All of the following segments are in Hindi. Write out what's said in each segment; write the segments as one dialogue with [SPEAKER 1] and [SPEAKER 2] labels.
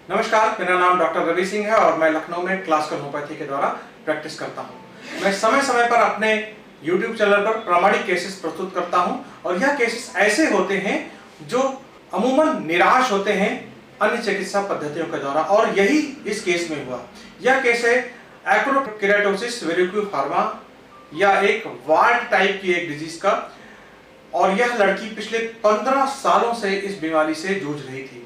[SPEAKER 1] नमस्कार, मेरा नाम डॉक्टर रवि सिंह है और मैं लखनऊ में क्लासिकल होम्योपैथी के द्वारा प्रैक्टिस करता हूँ। मैं समय समय पर अपने YouTube चैनल पर प्रामाणिक केसेस प्रस्तुत करता हूँ और यह केसेस ऐसे होते हैं जो अमूमन निराश होते हैं अन्य चिकित्सा पद्धतियों के द्वारा, और यही इस केस में हुआ। यह केस है एक्रोकेराटोसिस वेरिकोफार्मा या एक वार्ट टाइप की एक डिजीज का, और यह लड़की पिछले 15 सालों से इस बीमारी से जूझ रही थी।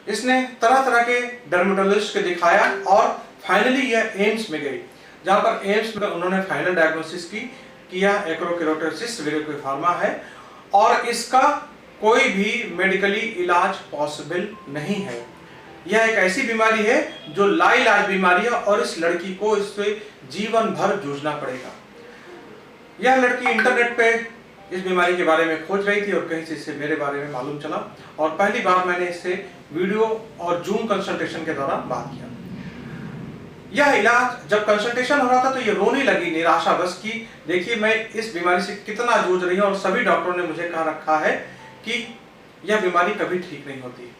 [SPEAKER 1] इसने तरह तरह के डर्मेटोलॉजिस्ट को दिखाया और फाइनली यह एम्स में गई, जहां पर एम्स में उन्होंने फाइनल डायग्नोसिस की कि यह एक्रोकेराटोसिस वेरिकोफार्मा है और इसका कोई भी मेडिकली इलाज पॉसिबल नहीं है। यह एक ऐसी बीमारी है जो लाइलाज बीमारी है और इस लड़की को इससे जीवन भर जूझना पड़ेगा। यह लड़की इंटरनेट पे इस बीमारी के बारे में खोज रही थी और कहीं से इससे मेरे बारे में मालूम चला और पहली बार मैंने इससे वीडियो और जूम कंसल्टेशन के दौरान बात किया। यह इलाज जब कंसल्टेशन हो रहा था तो ये रोने लगी निराशावश की देखिए मैं इस बीमारी से कितना जूझ रही हूँ और सभी डॉक्टरों ने मुझे कहा रखा है कि यह बीमारी कभी ठीक नहीं होती।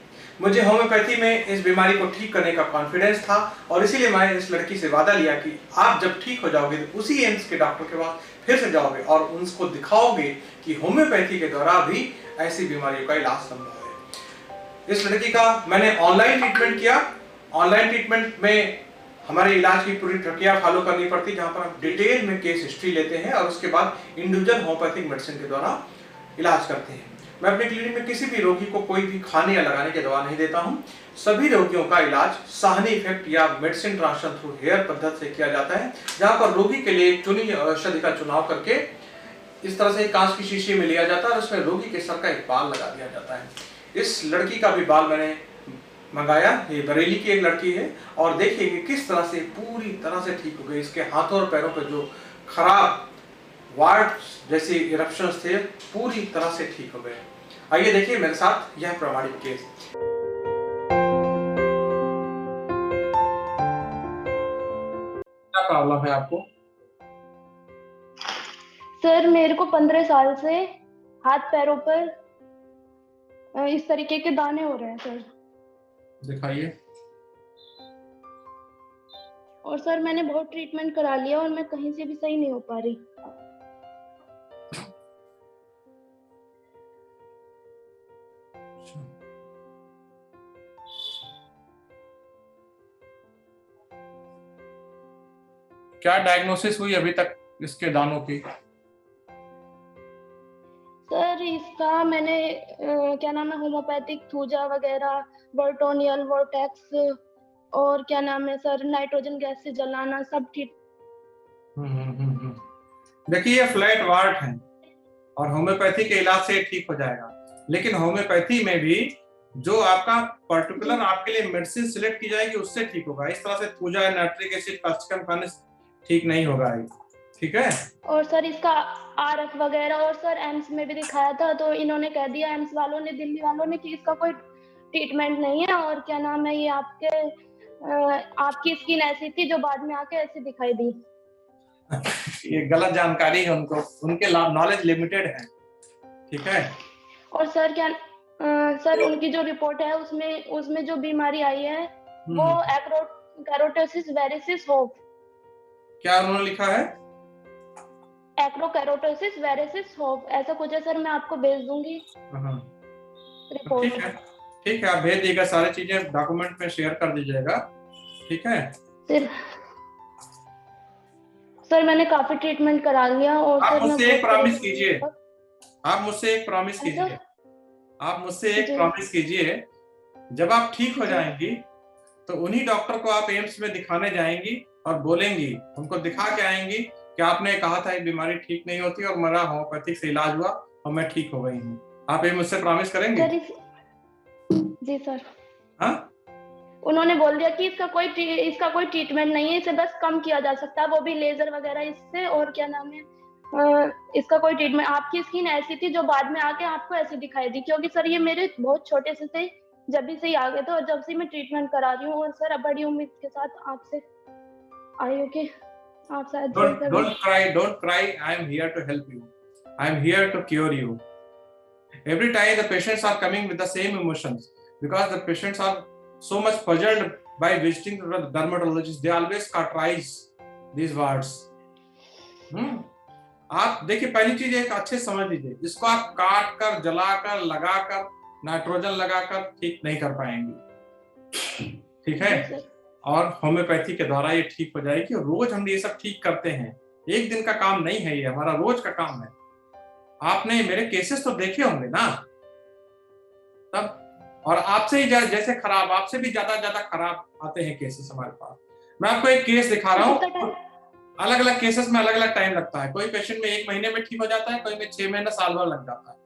[SPEAKER 1] मुझे होम्योपैथी में इस बीमारी को ठीक करने का कॉन्फिडेंस था और इसीलिए मैं इस लड़की से वादा लिया कि आप जब ठीक हो जाओगे तो उसी एम्स के डॉक्टर के पास फिर से जाओगे और उनको दिखाओगे कि होम्योपैथी के द्वारा भी ऐसी बीमारियों का इलाज संभव है। इस लड़की का मैंने ऑनलाइन ट्रीटमेंट किया। ऑनलाइन ट्रीटमेंट में हमारे इलाज की पूरी प्रक्रिया फॉलो करनी पड़ती, जहां पर हम डिटेल में केस हिस्ट्री लेते हैं और उसके बाद इंडिविजुअल होम्योपैथिक मेडिसिन के द्वारा इलाज करते हैं। मैं अपने क्लिनिक में किसी भी रोगी को कोई भी खाने या लगाने की दवा नहीं देता हूं। सभी रोगियों का इलाज साहनी इफेक्ट या मेडिसिन ट्रांसफर थ्रू हेयर पद्धति से किया जाता है, जहां पर रोगी के लिए चुनी औषधि का चुनाव करके इस तरह से कांच की शीशी में लिया जाता है और उसमें रोगी के सर का एक बाल लगा दिया जाता है। इस लड़की का भी बाल मैंने मंगाया। ये बरेली की एक लड़की है और देखिए कि किस तरह से पूरी तरह से ठीक हो गई। इसके हाथों और पैरों पर जो खराब वार्ड जैसे इरप्शंस थे पूरी तरह से ठीक हो गए। आइए देखिए मेरे साथ यह प्रामाणिक केस। क्या प्रॉब्लम है आपको?
[SPEAKER 2] सर मेरे को 15 साल से हाथ पैरों पर इस तरीके के दाने हो रहे हैं सर।
[SPEAKER 1] दिखाइए।
[SPEAKER 2] और सर मैंने बहुत ट्रीटमेंट करा लिया और मैं कहीं से भी सही नहीं हो पा रही।
[SPEAKER 1] क्या डायग्नोसिस हुई अभी तक इसके दानों की?
[SPEAKER 2] सर इसका मैंने क्या नाम है होम्योपैथिक थूजा वगैरह, वर्टोनियल, वर्टेक्स और क्या नाम है सर नाइट्रोजन गैस से जलाना सब ठीक।
[SPEAKER 1] देखिए ये फ्लैट वार्ट है और होम्योपैथी के इलाज से ठीक हो जाएगा, लेकिन होम्योपैथी में भी जो आपका पर्टिकुलर आपके लिए मेडिसिन सिलेक्ट की जाएगी उससे ठीक होगा। इस तरह से थूजा या नाइट्रिक एसिड कास्टिकम खाने से ठीक नहीं होगा। ठीक है।
[SPEAKER 2] और सर इसका आरएफ वगैरह और सर एम्स में भी दिखाया था तो इन्होंने कह दिया एम्स वालों ने, दिल्ली वालों ने, कि इसका कोई ट्रीटमेंट नहीं है और क्या नाम है ये आपकी स्किन ऐसी थी जो बाद में आके ऐसी दिखाई दी।
[SPEAKER 1] ये गलत जानकारी है, उनके नॉलेज लिमिटेड है। ठीक है।
[SPEAKER 2] और सर सर उनकी जो रिपोर्ट है उसमें जो बीमारी आई है वो एक्रोकेराटोसिस वेरिसिस होप।
[SPEAKER 1] क्या उन्होंने लिखा है?
[SPEAKER 2] एक्रोकेराटोसिस वेरिसिस होप ऐसा कुछ है सर, मैं आपको भेज दूंगी रिपोर्ट।
[SPEAKER 1] ठीक है, आप भेज दीजिएगा, सारी चीजें डॉक्यूमेंट में शेयर कर दीजिएगा। ठीक है
[SPEAKER 2] सर मैंने काफी ट्रीटमेंट करा लिया और
[SPEAKER 1] आप
[SPEAKER 2] सर
[SPEAKER 1] मुझसे एक प्रॉमिस कीजिए। आप मुझसे एक प्रॉमिस कीजिए। आप मुझसे एक प्रॉमिस कीजिए, जब आप ठीक हो जाएंगी तो उन्हीं डॉक्टर को आप एम्स में दिखाने जाएंगी और बोलेंगी, उनको दिखा के आएंगी कि आपने कहा था ये बीमारी ठीक नहीं होती और मेरा होम्योपैथिक से इलाज हुआ और मैं ठीक हो गई हूँ। आप ये मुझसे प्रॉमिस करेंगे?
[SPEAKER 2] जी सर।
[SPEAKER 1] हाँ,
[SPEAKER 2] उन्होंने बोल दिया कि इसका कोई ट्रीटमेंट नहीं है, इसे बस कम किया जा सकता है, वो भी लेजर वगैरह इससे, और क्या नाम है इसका कोई ट्रीटमेंट, आपकी स्किन ऐसी थी जो बाद में आके आपको ऐसी दिखाई दी। क्योंकि सर ये मेरे बहुत छोटे से थे जब भी से ही आ गए थे और जब से मैं ट्रीटमेंट करा रही हूँ और सर अब बड़ी उम्मीद के साथ आपसे आई हूँ कि आप शायद
[SPEAKER 1] don't cry, I am here to help you, I am here to cure you. Every time the patients are coming with the same emotions because the patients are so much puzzled by visiting the dermatologist. They always categorize these words. आप देखिए, पहली चीज एक अच्छे समझ लीजिए, इसको आप काट कर, जलाकर, लगाकर, नाइट्रोजन लगाकर ठीक नहीं कर पाएंगे, ठीक है। और होम्योपैथी के द्वारा ये ठीक हो जाएगी। रोज हम ये सब ठीक करते हैं, एक दिन का काम नहीं है, ये हमारा रोज का काम है। आपने मेरे केसेस तो देखे होंगे ना तब, और आपसे ही जैसे खराब, आपसे भी ज्यादा खराब आते हैं केसेस हमारे पास। मैं आपको एक केस दिखा रहा हूँ, अलग अलग केसेस में अलग अलग टाइम लगता है। कोई पेशेंट में 1 महीने में ठीक हो जाता है, कोई में 6 महीने, साल भर लग जाता है।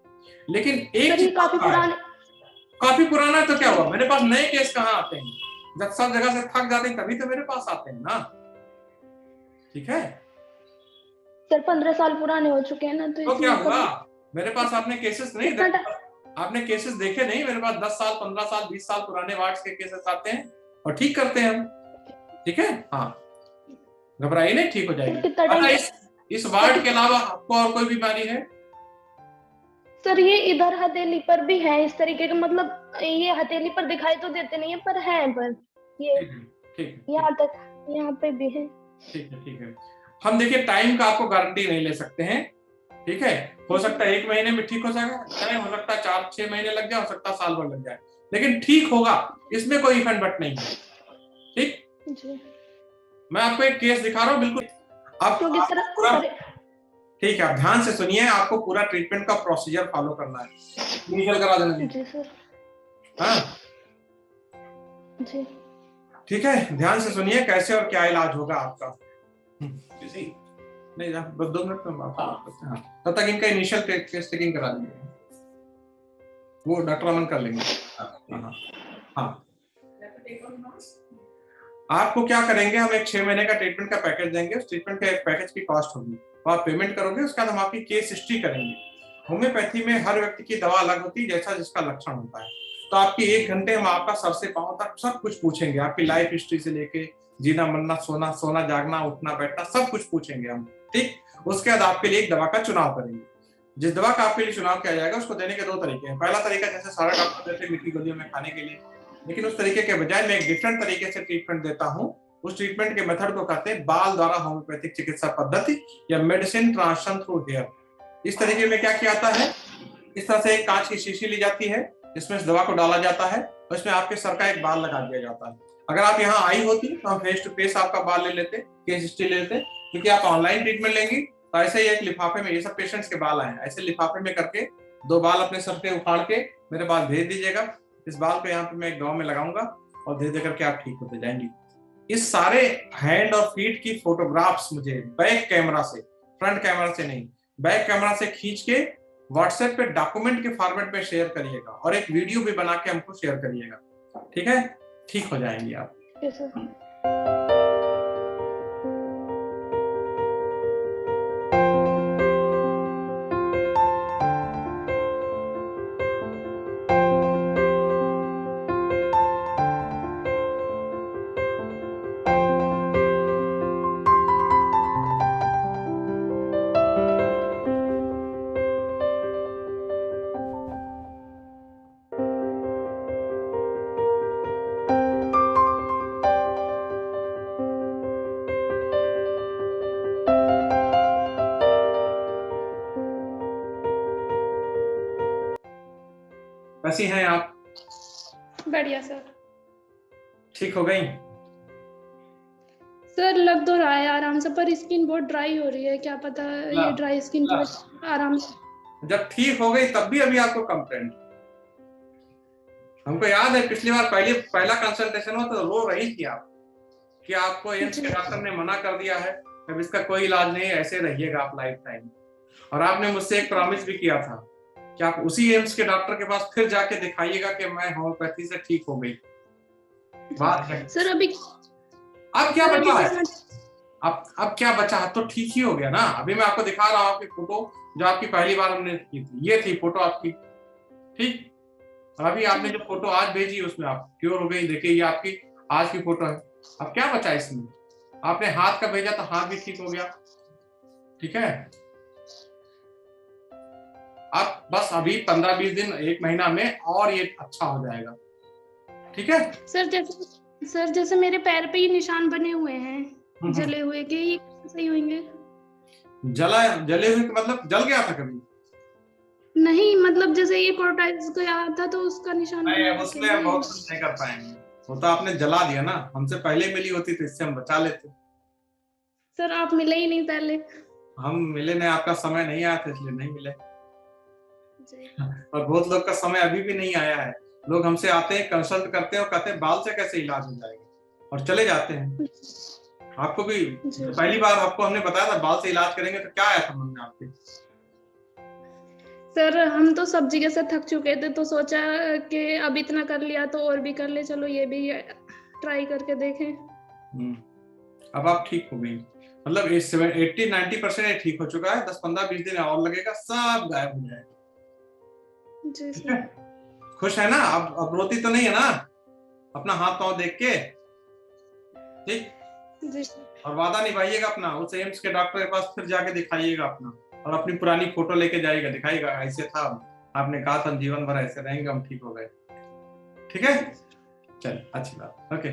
[SPEAKER 1] लेकिन एक चीज काफी पुराना है तो क्या हुआ, मेरे पास नए केस कहाँ आते हैं? जब सब जगह से थक जाते हैं तभी तो मेरे पास आते हैं ना, ठीक है।
[SPEAKER 2] सर 15 साल पुराने हो चुके हैं ना,
[SPEAKER 1] तो क्या हुआ, मेरे पास आपने केसेस नहीं देखे, आपने केसेस देखे नहीं। मेरे पास 10 साल, 15 साल, 20 साल पुराने वार्ड्स के केसेस आते हैं और ठीक करते हैं हम, ठीक है। हाँ, घबराइए नहीं, ठीक हो जाएगी। अच्छा, इस वार्ड के अलावा आपको और कोई बीमारी है?
[SPEAKER 2] सर ये इधर हथेली पर भी है इस तरीके का, मतलब ये हथेली पर दिखाई तो देते नहीं है, पर है, पर ये
[SPEAKER 1] ठीक
[SPEAKER 2] यहाँ तक, यहाँ पे भी है।
[SPEAKER 1] ठीक है। हम देखिए, टाइम का आपको गारंटी नहीं ले सकते हैं, ठीक है। हो सकता है 1 महीने में ठीक हो जाएगा, हो सकता है 4-6 महीने लग जाए, हो सकता है साल भर लग जाए, लेकिन ठीक होगा, इसमें कोई इफ एंड बट नहीं है, ठीक जी। मैं आपको एक केस दिखा रहा हूँ, बिल्कुल आप ठीक है, आप ध्यान से सुनिए। आपको पूरा ट्रीटमेंट का प्रोसीजर फॉलो करना है, इनिशियल करा देना जी सर। हाँ जी, ठीक है, ध्यान से सुनिए कैसे और क्या इलाज होगा आपका। नहीं, आप 2 मिनट में बात करते हैं, तब तक इनका इनिशियल टेस्ट टेकिंग करा देंगे, वो डॉक्टर अमन कर लेंगे। हाँ, आपको क्या करेंगे, हम एक 6 महीने का ट्रीटमेंट का पैकेज देंगे। उस ट्रीटमेंट के पैकेज की कॉस्ट होगी, तो आप पेमेंट करोगे, उसके बाद हम आपकी केस हिस्ट्री करेंगे। होम्योपैथी में हर व्यक्ति की दवा अलग होती है, जैसा जिसका लक्षण होता है। तो आपकी 1 घंटे हम आपका सर से पांव तक सब कुछ पूछेंगे, आपकी लाइफ हिस्ट्री से लेके जीना मरना, सोना जागना, उठना बैठना, सब कुछ पूछेंगे हम, ठीक। उसके बाद आपके लिए एक दवा का चुनाव करेंगे। जिस दवा का आपके लिए चुनाव किया जाएगा, उसको देने के 2 तरीके हैं। पहला तरीका जैसे सारे डॉक्टर देते हैं, मीठी गोलियों में खाने के लिए, लेकिन उस तरीके के बजाय मैं एक डिफरेंट तरीके से ट्रीटमेंट देता हूँ। उस ट्रीटमेंट के मेथड को कहते हैं बाल द्वारा होम्योपैथिक चिकित्सा पद्धति या मेडिसिन ट्रांसफर थ्रू हेयर। इस तरीके में क्या किया जाता है, इस तरह से एक कांच की शीशी ली जाती है, इसमें इस दवा को डाला जाता है और इसमें आपके सर का एक बाल लगा दिया जाता है। अगर आप यहाँ आई होती तो हम फेस टू फेस आपका बाल ले लेते, केस हिस्ट्री ले लेते, क्योंकि आप ऑनलाइन ट्रीटमेंट लेंगी तो ऐसे ही एक लिफाफे में, ये सब पेशेंट्स के बाल आए, ऐसे लिफाफे में करके 2 बाल अपने सर पे उखाड़ के मेरे पास भेज दीजिएगा। इस बाल को यहाँ पे मैं एक दवा में लगाऊंगा और धीरे धीरे करके आप ठीक होते जाएंगी। इस सारे हैंड और फीट की फोटोग्राफ्स मुझे बैक कैमरा से, फ्रंट कैमरा से नहीं, बैक कैमरा से खींच के व्हाट्सएप पे डॉक्यूमेंट के फॉर्मेट में शेयर करिएगा और एक वीडियो भी बना के हमको शेयर करिएगा, ठीक है। ठीक हो जाएंगी आप। कैसी हैं आप?
[SPEAKER 2] बढ़िया सर।
[SPEAKER 1] ठीक हो गई?
[SPEAKER 2] सर लग तो रहा है आराम से, पर स्किन बहुत ड्राई हो रही है, क्या पता ये ड्राई स्किन की वजह आराम से।
[SPEAKER 1] जब ठीक हो गई तब भी अभी आपको कंप्लेंट? हमको याद है पिछली बार पहला कंसल्टेशन हुआ तो रो रही थी आप कि आपको एम्स के डॉक्टर ने मना कर दिया है, अब इसका कोई इलाज नहीं है, ऐसे रहिएगा आप लाइफ टाइम। और आपने मुझसे एक प्रॉमिस भी किया था कि आप उसी एम्स के डॉक्टर के पास फिर जाके दिखाइएगा कि मैं होम्योपैथी से ठीक हो गई। बात है
[SPEAKER 2] सर अभी
[SPEAKER 1] अब क्या बचा है? अब क्या बचा है? तो ठीक ही हो गया ना। अभी मैं आपको दिखा रहा हूँ आपकी फोटो जो आपकी पहली बार हमने की थी, ये थी फोटो आपकी, ठीक। अभी आपने जो फोटो आज भेजी उसमें आप क्योर हो गई, देखिए ये आपकी आज की फोटो है। अब क्या बचा इसमें? आपने हाथ का भेजा तो हाथ भी ठीक हो गया, ठीक है। अब बस अभी 15-20 दिन, 1 महीना में और ये अच्छा हो जाएगा, ठीक है।
[SPEAKER 2] सर जैसे मेरे पैर पे ही निशान बने हुए हैं जले हुए के, ये सही होंगे?
[SPEAKER 1] जले हुए मतलब जल गया था कभी?
[SPEAKER 2] नहीं, मतलब जैसे ये कोरोटाइज गया था तो उसका निशान
[SPEAKER 1] नहीं,
[SPEAKER 2] बना
[SPEAKER 1] अब उसमें हम बहुत कुछ नहीं कर पाएंगे। वो तो आपने जला दिया ना, हमसे पहले मिली होती तो इससे हम बचा लेते।
[SPEAKER 2] सर आप मिले ही नहीं पहले।
[SPEAKER 1] हम मिले नहीं, आपका समय नहीं आया था इसलिए नहीं मिले।
[SPEAKER 2] जी।
[SPEAKER 1] और बहुत लोग का समय अभी भी नहीं आया है। लोग हमसे आते हैं, कंसल्ट करते हैं और कहते हैं बाल से कैसे इलाज हो जाएगा, और चले जाते हैं। आपको भी पहली बार आपको हमने बताया था बाल से इलाज करेंगे तो क्या आया था मन में आपके?
[SPEAKER 2] सर हम तो सब जगह से थक चुके थे, तो सोचा कि अब इतना कर लिया तो और भी कर ले, चलो ये भी ट्राई करके देखें।
[SPEAKER 1] अब आप ठीक हो गई, मतलब 80-90% ठीक हो चुका है। 10-15-20 दिन और लगेगा, सब गायब हो जाएगा।
[SPEAKER 2] जी
[SPEAKER 1] ठीक है, खुश है ना? अब रोती तो नहीं है ना अपना हाथ पांव देख के? ठीक
[SPEAKER 2] जी।
[SPEAKER 1] और वादा निभाइएगा अपना, उस एम्स के डॉक्टर के पास फिर जाके दिखाइएगा अपना, और अपनी पुरानी फोटो लेके जाइएगा, दिखाइएगा ऐसे था, आपने कहा था जीवन भर ऐसे रहेंगे, हम ठीक हो गए। ठीक है, चल अच्छी बात, ओके।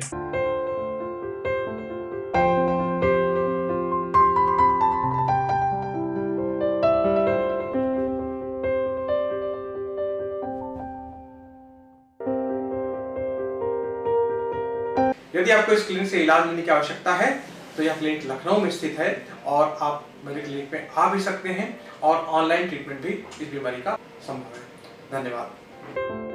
[SPEAKER 1] यदि आपको इस क्लिनिक से इलाज लेने की आवश्यकता है तो यह क्लिनिक लखनऊ में स्थित है, और आप मेरे क्लिनिक में आ भी सकते हैं, और ऑनलाइन ट्रीटमेंट भी इस बीमारी का संभव है। धन्यवाद।